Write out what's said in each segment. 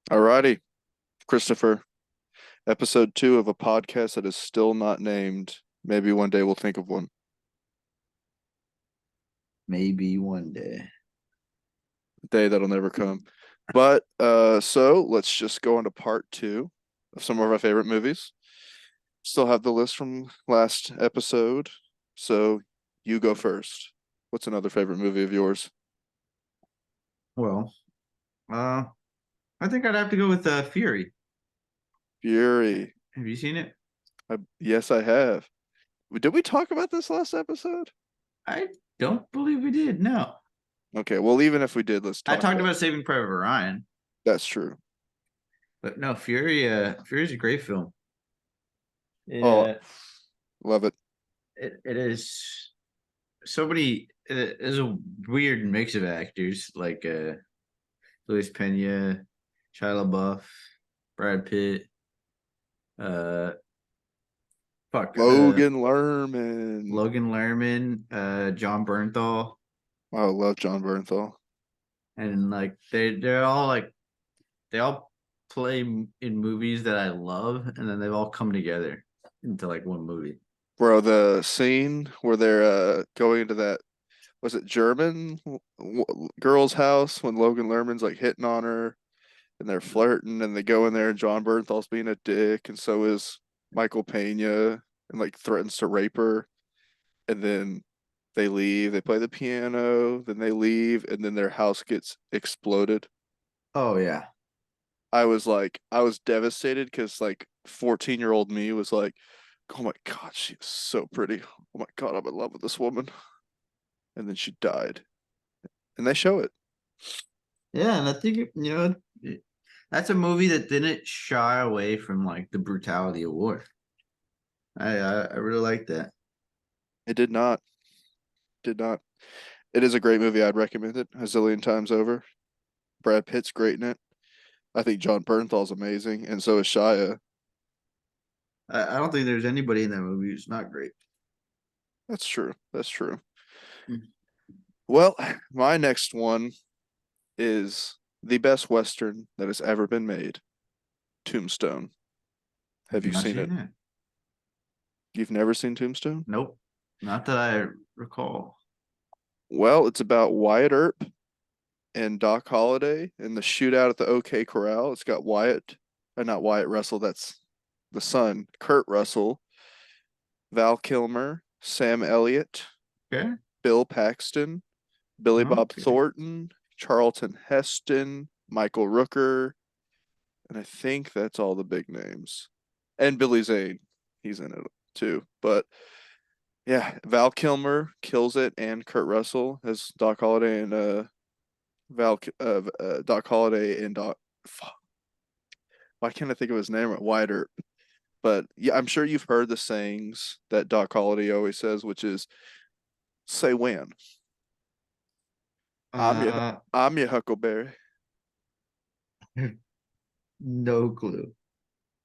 Alrighty, Christopher. Episode 2 of a podcast that is still not named. Maybe one day we'll think of one. Maybe one day. Day that'll never come. But so let's just go on to part 2 of some of our favorite movies. Still have the list from last episode. So you go first. What's another favorite movie of yours? Well, uh, I think I'd have to go with Fury. Fury. Have you seen it? Yes, I have. Did we talk about this last episode? I don't believe we did. No, Okay, well, even if we did, let's I talk talked about about it. Saving Private Ryan, That's true. but no, Fury. Fury's a great film. It Oh, uh, love it. it is so many. It is a weird mix of actors like Luis Pena, Shia LaBeouf, Brad Pitt. Uh, fuck. Logan Lerman. Logan Lerman, John Bernthal. I love John Bernthal. And like they're all like they all play in movies that I love, and then they've all come together into like one movie. Bro, the scene where they're going into that, was it German girl's house when Logan Lerman's like hitting on her and they're flirting and they go in there and John Bernthal's being a dick and so is Michael Pena and like threatens to rape her and then they leave, they play the piano, then they leave and then their house gets exploded. Oh yeah, I was devastated because like 14-year-old me was like, oh my God, she is so pretty. Oh my God, I'm in love with this woman. And then she died. And they show it. yeah, and I think that's a movie that didn't shy away from like the brutality of war. I really like that. It did not. Did not. It is a great movie. I'd recommend it a zillion times over. Brad Pitt's great in it. I think John Bernthal's amazing, and so is Shia. I don't think there's anybody in that movie who's not great. That's true. That's true. Mm. Well, my next one is the best Western that has ever been made, Tombstone. Have Have you you not seen it? seen it? You've never seen Tombstone? Nope, not that I recall. Well, it's about Wyatt Earp and Doc Holliday and the shootout at the OK Corral. It's got not Wyatt Russell, that's the son, Kurt Russell, Val Kilmer, Sam Elliott, Okay, Bill Paxton, Billy Bob okay. Thornton, Charlton Heston, Michael Rooker, and I think that's all the big names. And Billy Zane, he's in it too. But yeah, Val Kilmer kills it, and Kurt Russell as Doc Holliday and Doc Holliday and Doc. Why can't I think of his name? Wyatt Earp. But yeah, I'm sure you've heard the sayings that Doc Holliday always says, which is "Say when." I'm your Uh, I'm your Huckleberry. no clue.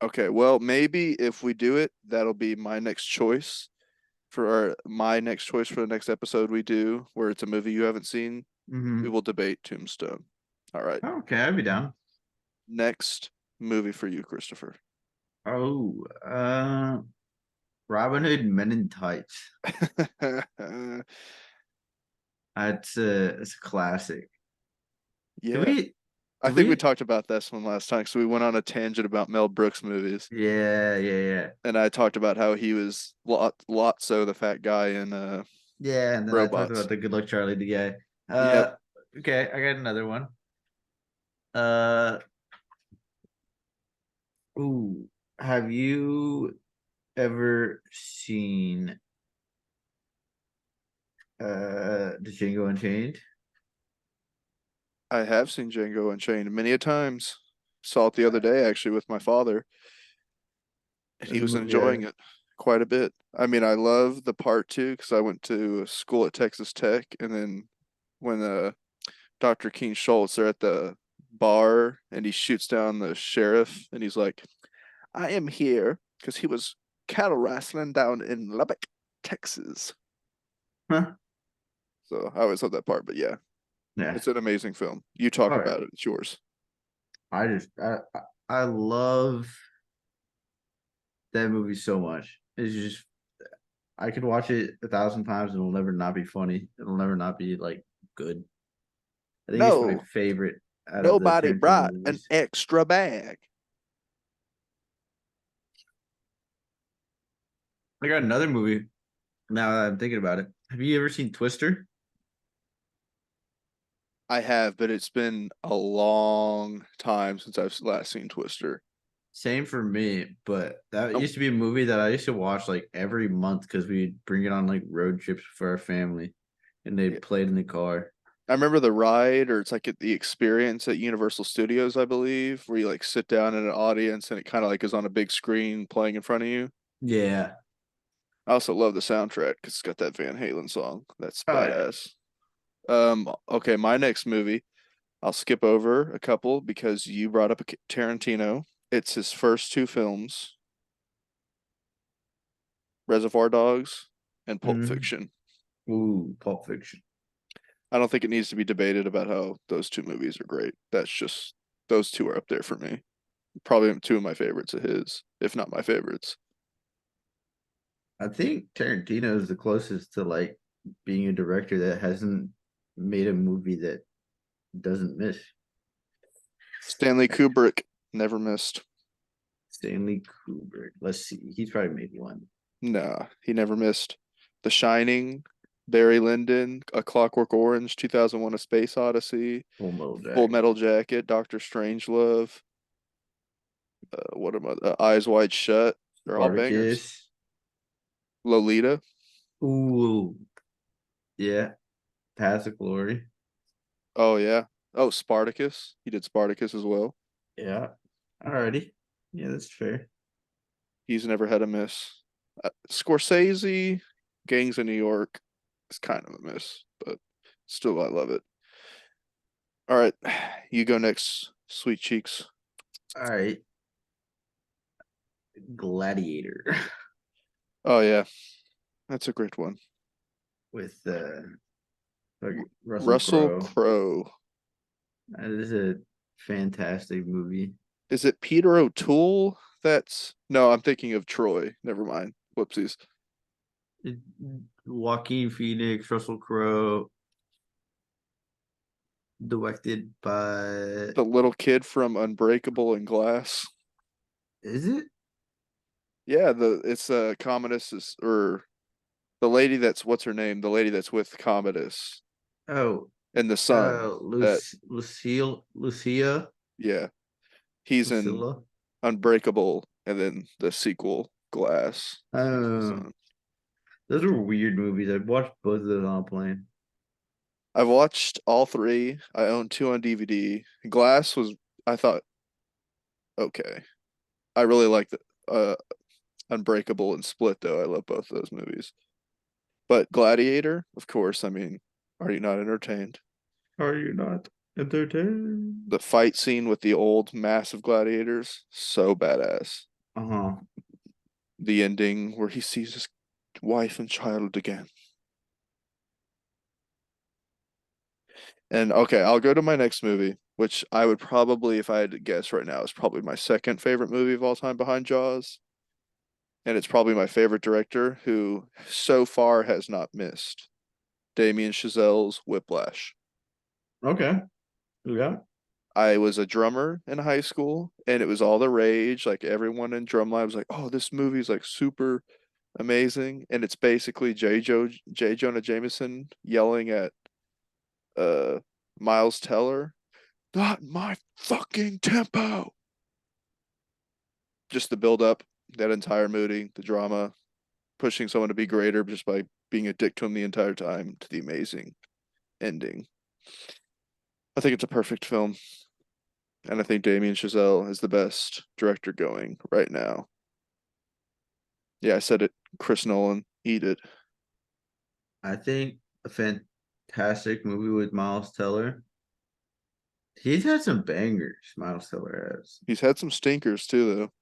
Okay, well maybe if we do it, that'll be my next choice for my next choice for the next episode we do, where it's a movie you haven't seen. We Hmm. will debate Tombstone. All right, Okay, I'd be down. next movie for you, Christopher. Oh, Robin Hood Men in Tights. It's a classic. Do Yeah, we I do think we we talked about this one last time, so we went on a tangent about Mel Brooks movies. yeah. And I talked about how he was Lotso, the fat guy in Yeah, and then I talked about Robots. the Good Luck Charlie the guy. Yep, Okay, I got another one. Uh ooh, have you ever seen the Django Unchained? I have seen Django Unchained many a times. Saw it the other day actually with my father, and That's he a was movie enjoying it quite a bit. I mean, I love the part two because I went to school at Texas Tech, and then when Dr. King Schultz, they're at the bar, and he shoots down the sheriff, and he's like, "I am here because he was cattle wrestling down in Lubbock, Texas." Huh? So I always love that part, but yeah, Yeah. it's an amazing film. You talk All right. about it. It's yours. I just I love that movie so much. It's just I could watch it 1,000 times and it'll never not be funny. It'll never not be like good. I think it's my No, favorite out of the nobody Tarantino brought an movies. extra bag. I got another movie now that I'm thinking about it. Have you ever seen Twister? I have, but it's been a long time since I've last seen Twister. Same for me, but that Oh, used to be a movie that I used to watch like every month because we'd bring it on like road trips for our family and they yeah. played in the car. I remember the ride, or it's like at the experience at Universal Studios, I believe, where you like sit down in an audience and it kind of like is on a big screen playing in front of you. Yeah. I also love the soundtrack because it's got that Van Halen song. That's Oh yeah. badass. Okay, my next movie, I'll skip over a couple because you brought up Tarantino. It's his first two films, Reservoir Dogs and Pulp Mhm. Fiction. Ooh, Pulp Fiction. I don't think it needs to be debated about how those two movies are great. That's just those two are up there for me. Probably two of my favorites of his, if not my favorites. I think Tarantino is the closest to like being a director that hasn't made a movie that doesn't miss. Stanley Kubrick never missed. Stanley Kubrick. Let's see. He's probably made one. Nah, he never missed. The Shining, Barry Lyndon, A Clockwork Orange, 2001: A Space Odyssey, Full Metal Full Metal Jacket. Jacket, Doctor Strangelove, what am I? Eyes Wide Shut. They're all bangers. Spartacus. Lolita. Ooh. Yeah. Paths of Glory. Oh yeah. Oh, Spartacus. He did Spartacus as well. Yeah. Alrighty. Yeah, that's fair. He's never had a miss. Scorsese, Gangs of New York is kind of a miss, but still I love it. All right, you go next, sweet cheeks. All right. Gladiator Oh yeah, that's a great one. with Russell Russell Crowe. Crowe. That is a fantastic movie. Is it Peter O'Toole? That's no, I'm thinking of Troy. Never mind. Whoopsies. It, Joaquin Phoenix, Russell Crowe, directed by. The little kid from Unbreakable and Glass. Is it? Yeah, the it's Commodus is or the lady that's what's her name? The lady that's with Commodus Oh, and the son that Lucia, yeah, he's in Lucilla. Unbreakable and then the sequel Glass. He's the Oh, son. those were weird movies. I watched both of those on a plane. I've watched all three. I own two on DVD. Glass was I thought okay. I really liked Unbreakable and Split though. I love both of those movies. But Gladiator, of course, I mean, are you not entertained? Are you not entertained? The fight scene with the old massive gladiators, so badass. Uh-huh. The ending where he sees his wife and child again. And okay, I'll go to my next movie, which I would probably, if I had to guess right now, is probably my second favorite movie of all time behind Jaws. And it's probably my favorite director who so far has not missed. Damien Chazelle's Whiplash. Okay. Yeah. I was a drummer in high school and it was all the rage. Like everyone in drumline was like, oh, this movie's like super amazing. And it's basically J. Jonah Jameson yelling at uh Miles Teller, not my fucking tempo. Just the build up, that entire mooding, the drama, pushing someone to be greater just by being a dick to him the entire time to the amazing ending. I think it's a perfect film, and I think Damien Chazelle is the best director going right now. Yeah, I said it. Chris Nolan, eat it. I think a fantastic movie with Miles Teller. He's had some bangers, Miles Teller has. He's had some stinkers too, though.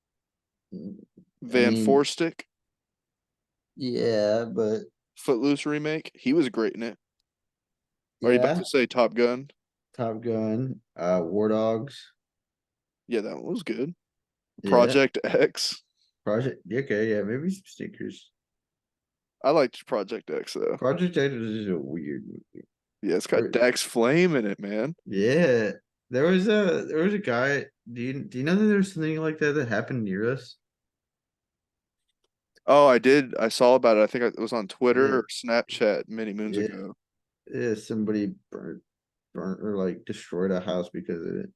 I Van mean, Forstick, yeah, but Footloose remake, he was great in it. Are you about yeah, to say Top Gun? Top Gun, War Dogs. Yeah, that one was good. Yeah. Project X. Project. Okay, yeah, maybe some stickers. I liked Project X though. Project X is a weird movie. Yeah, it's got Or Dax Flame in it, man. yeah, there was a guy. Do you know that there was something like that that happened near us? Oh, I did. I saw about it. I think it was on Twitter Yeah, or Snapchat many moons yeah, ago. yeah. Somebody burnt or like destroyed a house because of it.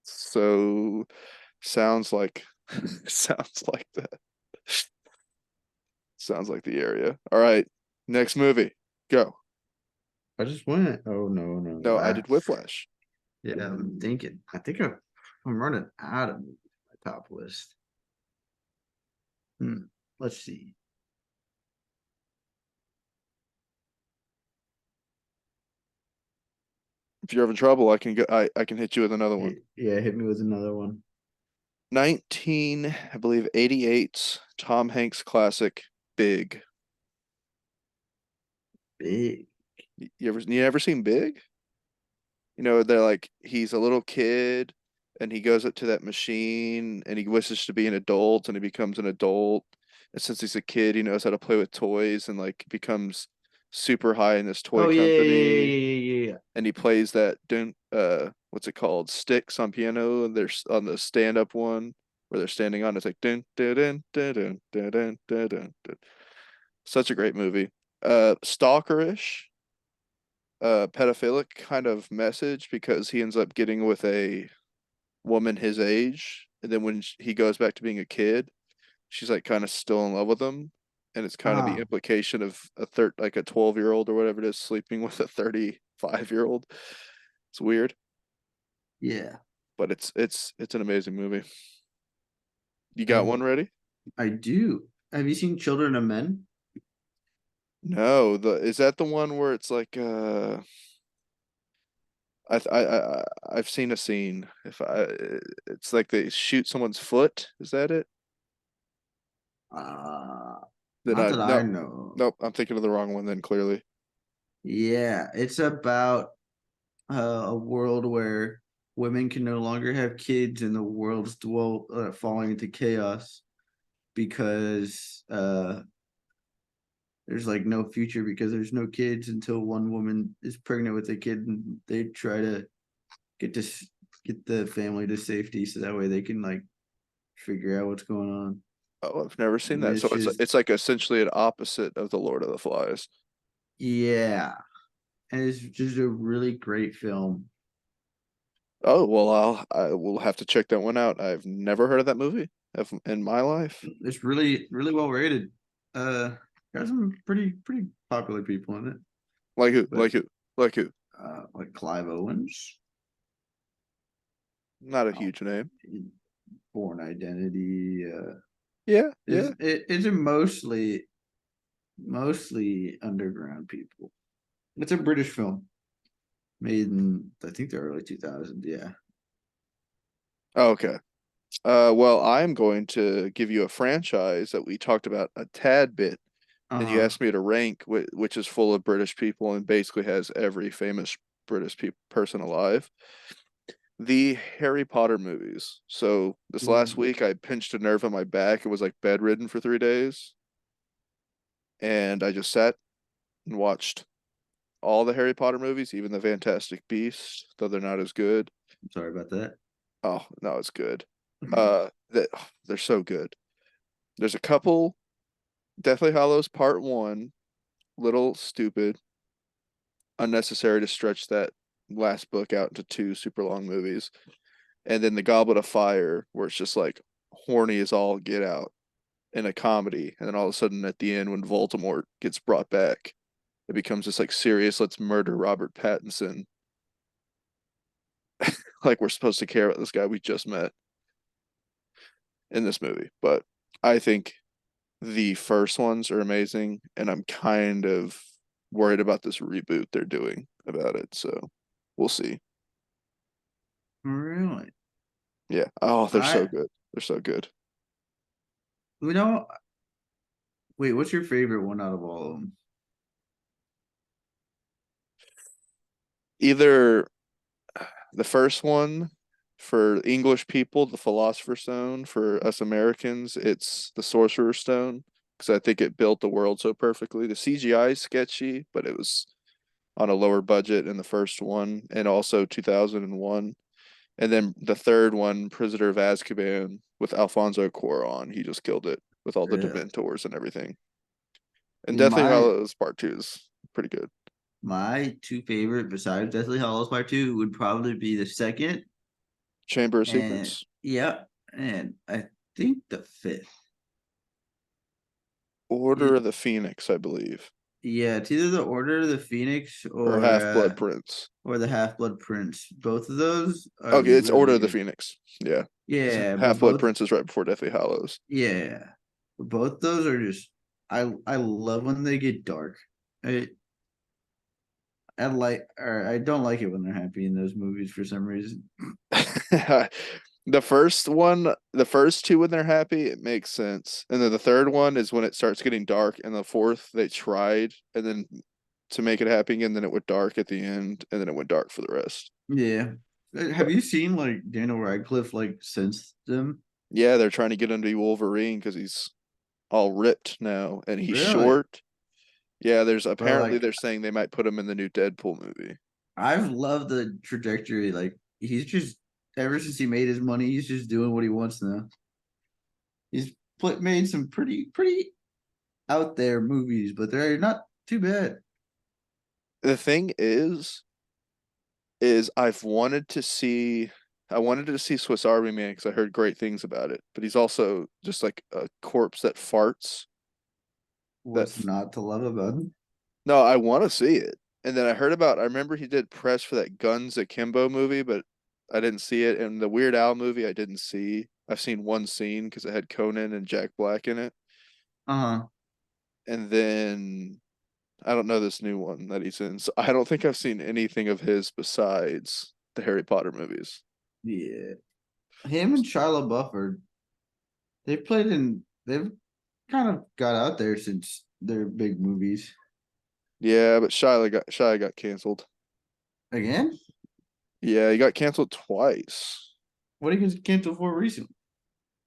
So sounds like sounds like that. Sounds like the area. All right. Next movie. Go. I just went. Oh no, no. No, I Ah, did Whiplash. yeah. I'm thinking. I'm running out of movies on my top list. Hmm. Let's see. If you're having trouble, I can go I can hit you with another one. Yeah, hit me with another one. 19, I believe 88's Tom Hanks classic Big. Big. You ever seen Big? They're like he's a little kid and he goes up to that machine and he wishes to be an adult and he becomes an adult. And since he's a kid, he knows how to play with toys and like becomes super high in this toy Oh yeah, yeah, yeah, company. yeah, yeah, yeah. And he plays that what's it called? Sticks on piano and there's on the stand-up one where they're standing on it's like dun dun dun dun dun dun dun dun dun. Dun. Such a great movie. Stalkerish pedophilic kind of message because he ends up getting with a woman his age, and then when he goes back to being a kid, she's like kind of still in love with him, and it's kind of the Ah, implication of like a 12-year-old or whatever it is sleeping with a 35-year-old. It's weird, yeah. but it's an amazing movie. You got Uh, one ready? I do. Have you seen Children of Men? No, the is that the one where it's like I've seen a scene. If I It's like they shoot someone's foot. Is that it? Uh, Then Not I that I no, know. nope, I'm thinking of the wrong one then clearly. Yeah, it's about a world where women can no longer have kids and the world's falling into chaos because there's like no future because there's no kids until one woman is pregnant with a kid and they try to get to get the family to safety so that way they can like figure out what's going on. Oh, I've never seen And that. it's So it's just it's like essentially an opposite of the Lord of the Flies. yeah, and it's just a really great film. Oh, well, I will have to check that one out. I've never heard of that movie in my life. It's really well rated. Got some pretty popular people in it, Like who? but Like who? Like who? like Clive Owens, Not a oh, huge name. Born Identity. Yeah, Is yeah. it's a mostly underground people. It's a British film made in I think the early 2000s. Yeah. Oh, okay. Well, I'm going to give you a franchise that we talked about a tad bit, and you Uh-huh. asked me to rank, which is full of British people and basically has every famous British pe person alive. The Harry Potter movies. So this last Ooh, week I pinched a nerve in my back. It was like bedridden for 3 days. And I just sat and watched all the Harry Potter movies, even the Fantastic Beasts, though they're not as good. I'm sorry about that. Oh, no, it's good. They're so good. There's a couple, Deathly Hallows Part One, little stupid, unnecessary to stretch that last book out into two super long movies. And then the Goblet of Fire, where it's just like horny as all get out in a comedy, and then all of a sudden at the end when Voldemort gets brought back, it becomes this like serious let's murder Robert Pattinson. Like we're supposed to care about this guy we just met in this movie. But I think the first ones are amazing, and I'm kind of worried about this reboot they're doing about it. So we'll see. Really? Yeah. Oh, they're so I good. They're so good. you know wait, what's your favorite one out of all of them? Either The first one for English people, the Philosopher's Stone. For us Americans, it's the Sorcerer's Stone because I think it built the world so perfectly. The CGI is sketchy, but it was on a lower budget in the first one, and also 2001. And then the third one, Prisoner of Azkaban, with Alfonso Cuarón. He just killed it with all the Yeah. Dementors and everything. And Deathly My Hallows Part Two is pretty good. my two favorite besides Deathly Hallows Part Two would probably be the second Chamber of and Secrets, yeah, and I think the fifth. Order It of the Phoenix, I believe, yeah, it's either the Order of the Phoenix or Half Blood Prince. or the Half Blood Prince. Both of those are Okay, it's Order really of the good. Phoenix. Yeah, because Yeah, but Half Blood both Prince is right before Deathly Hallows. yeah, but both those are just I love when they get dark. I I like or I don't like it when they're happy in those movies for some reason. The first one, the first two when they're happy, it makes sense. And then the third one is when it starts getting dark. And the fourth, they tried and then to make it happy again, then it went dark at the end, and then it went dark for the rest. Yeah. Have But you seen like Daniel Radcliffe like since them? yeah, they're trying to get him to be Wolverine because he's all ripped now and he's Really? short. Yeah, there's But apparently like they're saying they might put him in the new Deadpool movie. I've loved the trajectory. Like he's just ever since he made his money, he's just doing what he wants now. He's made some pretty out there movies, but they're not too bad. The thing is I wanted to see Swiss Army Man because I heard great things about it, but he's also just like a corpse that farts. What's not to love about him? No, I want to see it. And then I remember he did press for that Guns Akimbo movie, but I didn't see it. And the Weird Al movie I didn't see. I've seen one scene because it had Conan and Jack Black in it. Uh-huh. And then I don't know this new one that he's in. So I don't think I've seen anything of his besides the Harry Potter movies. Yeah. Him and Shia LaBeouf are they've kind of got out there since their big movies. Yeah, but Shia got canceled. Again? Yeah, he got canceled twice. What are you gonna cancel for recently?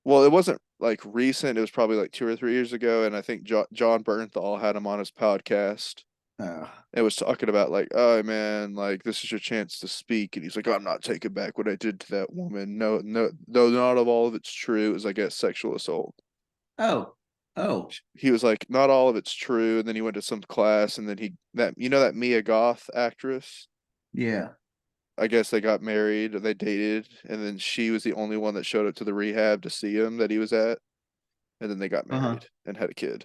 Well, it wasn't like recent. It was probably like 2 or 3 years ago, and I think John Bernthal had him on his podcast. Uh, It was talking about like, oh man, like this is your chance to speak, and he's like, I'm not taking back what I did to that woman. No, no, though not of all of it's true. It was like a sexual assault. oh. Oh. He was like, not all of it's true, and then he went to some class, and then he that that Mia Goth actress. Yeah. I guess they got married, or they dated, and then she was the only one that showed up to the rehab to see him that he was at, and then they got Uh-huh. married and had a kid.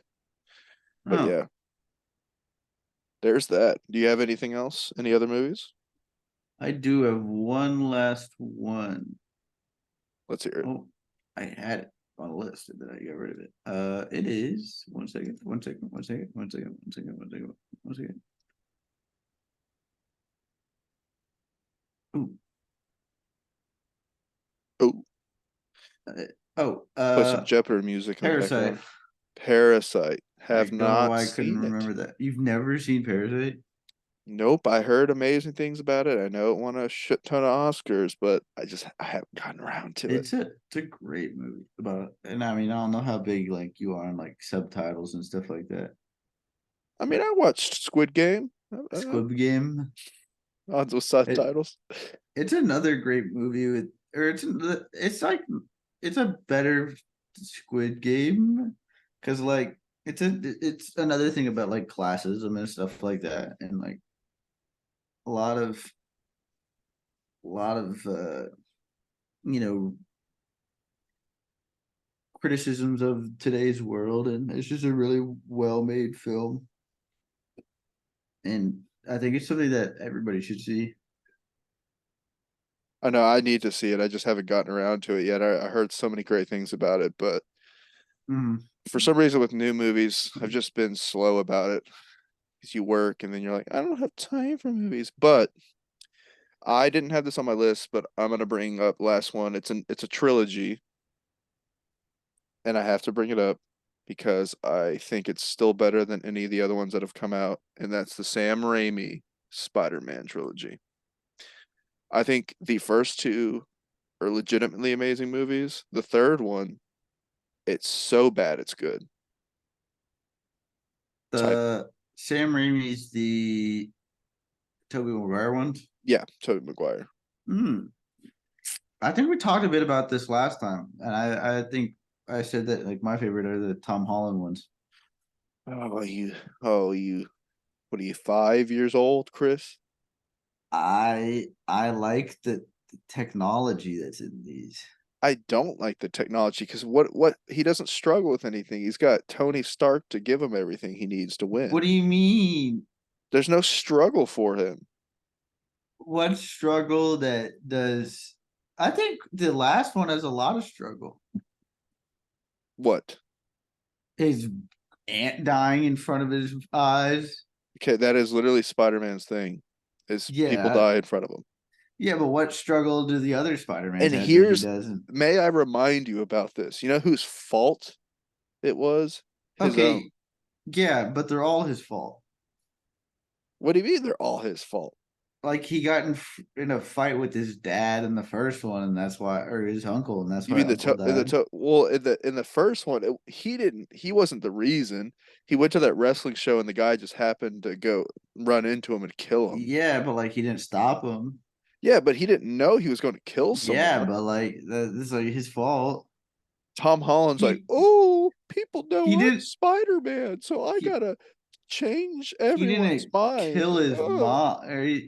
But Oh. yeah, there's that. Do you have anything else? Any other movies? I do have one last one. Let's hear it. Oh, I had it on a list and then I got rid of it. It is one second, one second, one second, one second, one second, one second, one second. Ooh, Oh, uh, oh, play some Jeopardy music in the Parasite. background. Parasite. I Have don't know not why I couldn't seen it. remember that. You've never seen Parasite? Nope, I heard amazing things about it. I know it won a shit ton of Oscars, but I haven't gotten around to it. It's a great movie about, and I mean I don't know how big like you are on like subtitles and stuff like that, I mean, but I watched Squid Game Squid Game. odds with It subtitles. it's another great movie with, or it's like it's a better Squid Game because like it's another thing about like classism and stuff like that, and like a lot of you know criticisms of today's world, and it's just a really well made film, and I think it's something that everybody should see. I know I need to see it. I just haven't gotten around to it yet. I heard so many great things about it, but Mhm. for some reason with new movies, I've just been slow about it because you work and then you're like, I don't have time for movies. But I didn't have this on my list, but I'm gonna bring up last one. It's a trilogy, and I have to bring it up because I think it's still better than any of the other ones that have come out, and that's the Sam Raimi Spider-Man trilogy. I think the first two are legitimately amazing movies. The third one, it's so bad it's good type. The Sam Raimi's the Tobey Maguire ones. Yeah, Tobey Maguire. Hmm. I think we talked a bit about this last time, and I think I said that like my favorite are the Tom Holland ones. Oh, you, what are you, 5 years old, Chris? I like the technology that's in these. I don't like the technology because what he doesn't struggle with anything. He's got Tony Stark to give him everything he needs to What win. do you mean? There's no struggle for him. What struggle that does? I think the last one has a lot of struggle. What? His aunt dying in front of his eyes. Okay, that is literally Spider-Man's thing, is people Yeah, die in front of him. yeah, but what struggle do the other Spider-Mans And have that he here's, doesn't? may I remind you about this? You know whose fault it was? His own. Okay, yeah, but they're all his fault. What do you mean they're all his fault? Like he got in a fight with his dad in the first one, and that's why, or his uncle, and that's You why mean uncle died. well, in the first one, he wasn't the reason. He went to that wrestling show and the guy just happened to go run into him and kill him. Yeah, but like he didn't stop him. Yeah, but he didn't know he was going to kill Yeah, someone. but like this is like his fault. Tom Holland's like, He "Oh, people he know I'm didn't Spider-Man, so I he gotta change he everyone's didn't mind." kill his Oh. mom.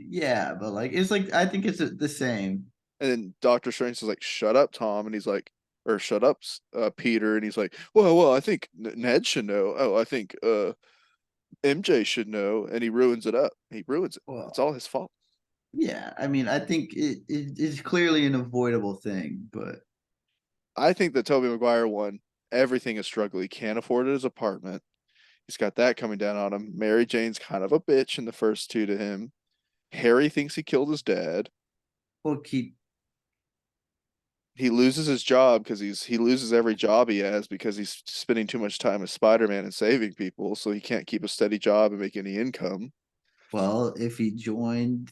Yeah, but like it's like I think it's the same. And then Doctor Strange is like, "Shut up, Tom," and he's like, or "Shut up, Peter," and he's like, "Well, I think Ned should know. Oh, I think MJ should know," and he ruins it up. He ruins it. It's Well, all his fault. yeah, I mean, I think it is clearly an avoidable thing, but I think the Tobey Maguire one, everything is struggle. He can't afford his apartment. He's got that coming down on him. Mary Jane's kind of a bitch in the first two to him. Harry thinks he killed his dad. we'll keep. He loses his job because he loses every job he has because he's spending too much time as Spider-Man and saving people, so he can't keep a steady job and make any income. Well, if he joined,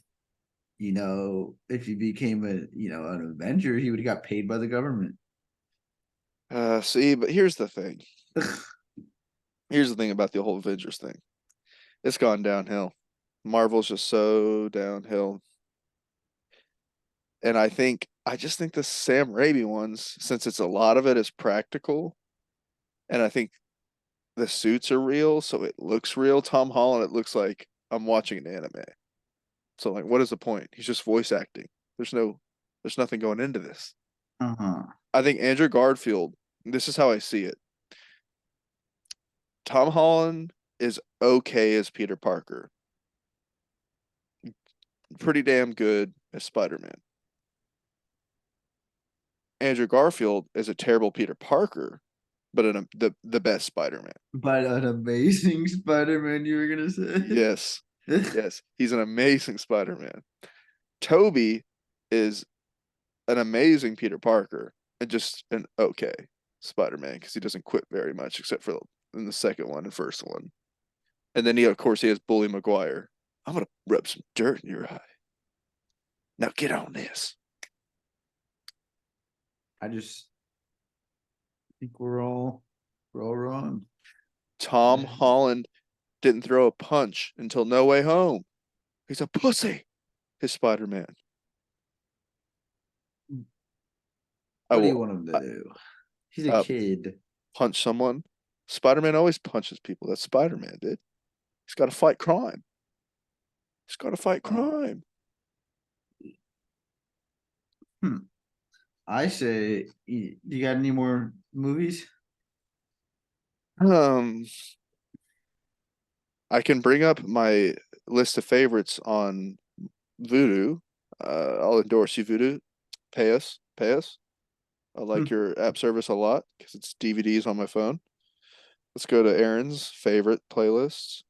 if he became an Avenger, he would have got paid by the government. See, but here's the thing. Here's the thing about the whole Avengers thing. It's gone downhill. Marvel's just so downhill. And I just think the Sam Raimi ones, since it's a lot of it is practical, and I think the suits are real, so it looks real. Tom Holland, it looks like I'm watching an anime. So like, what is the point? He's just voice acting. There's nothing going into this. Uh-huh. I think Andrew Garfield, this is how I see it. Tom Holland is okay as Peter Parker. Pretty damn good as Spider-Man. Andrew Garfield is a terrible Peter Parker, but the best Spider-Man. But an amazing Spider-Man, you were gonna say. Yes. Yes, he's an amazing Spider-Man. Toby is an amazing Peter Parker and just an okay Spider-Man because he doesn't quit very much except for in the second one and first one. And then of course he has Bully Maguire. I'm gonna rub some dirt in your eye. Now get on this. I just think we're all wrong. Tom Yeah. Holland didn't throw a punch until No Way Home. He's a pussy. His Spider-Man. I What do you will want him to do? He's a uh, kid. punch someone. Spider-Man always punches people. That's Spider-Man, dude. He's got to fight crime. He's got to fight Oh. crime. Hmm. I say, you got any more movies? Um, I can bring up my list of favorites on Voodoo. I'll endorse you, Voodoo. Pay us, pay us. I like Hmm. your app service a lot because it's DVDs on my phone. Let's go to Aaron's favorite playlists.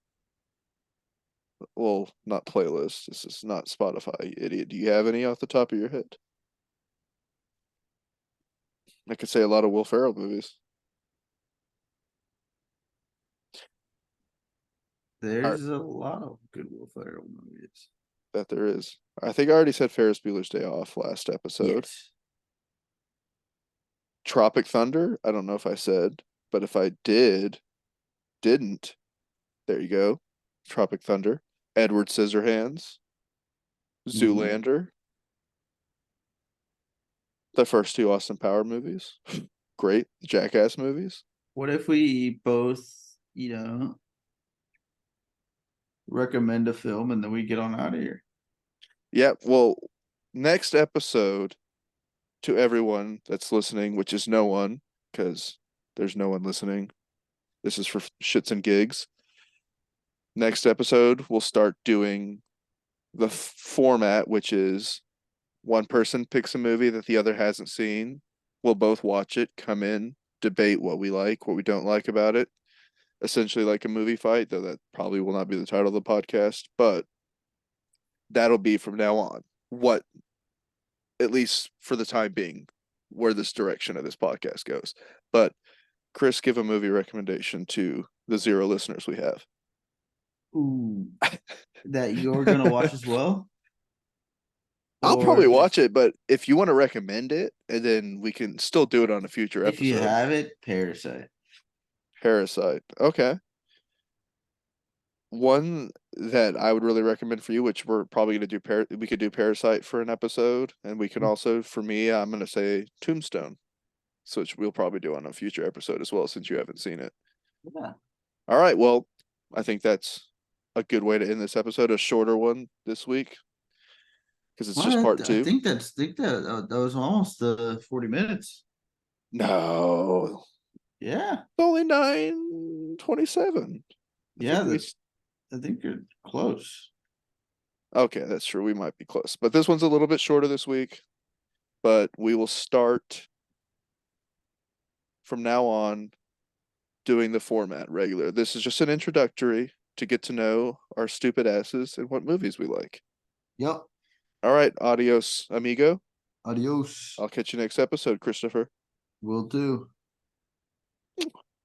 Well, not playlists. This is not Spotify, you idiot. Do you have any off the top of your head? I could say a lot of Will Ferrell movies. I There's a lot of good Will Ferrell movies. bet there is. I think I already said Ferris Bueller's Day Off last episode. Yes. Tropic Thunder, I don't know if I said, but if I didn't, there you go. Tropic Thunder. Edward Scissorhands. Mhm. Zoolander. The first two Austin Power movies. Great. Jackass movies. What if we both, recommend a film and then we get on out of here? Yeah, well, next episode to everyone that's listening, which is no one, because there's no one listening. This is for shits and gigs. Next episode, we'll start doing the format, which is one person picks a movie that the other hasn't seen. We'll both watch it, come in, debate what we like, what we don't like about it. Essentially, like a movie fight, though that probably will not be the title of the podcast, but that'll be from now on. What, at least for the time being, where this direction of this podcast goes. But Chris, give a movie recommendation to the zero listeners we have. Ooh, that you're gonna watch as well, I'll or probably watch just it, but if you want to recommend it, and then we can still do it on a future if you episode. have it, Parasite. Parasite. Okay. One that I would really recommend for you, which we're probably gonna do we could do Parasite for an episode, and we can also, for me, I'm gonna say Tombstone, so which we'll probably do on a future episode as well, since you haven't seen it. Yeah. All right, well, I think that's a good way to end this episode, a shorter one this week, because it's just What? part I two. think that was almost the 40 minutes. No, Yeah. it's only 9:27. I Yeah, think we. that I think you're close. Okay, that's true. We might be close, but this one's a little bit shorter this week. But we will start from now on doing the format regular. This is just an introductory to get to know our stupid asses and what movies we like. Yep. All right, adios, amigo. Adios. I'll catch you next episode, Christopher. Will do.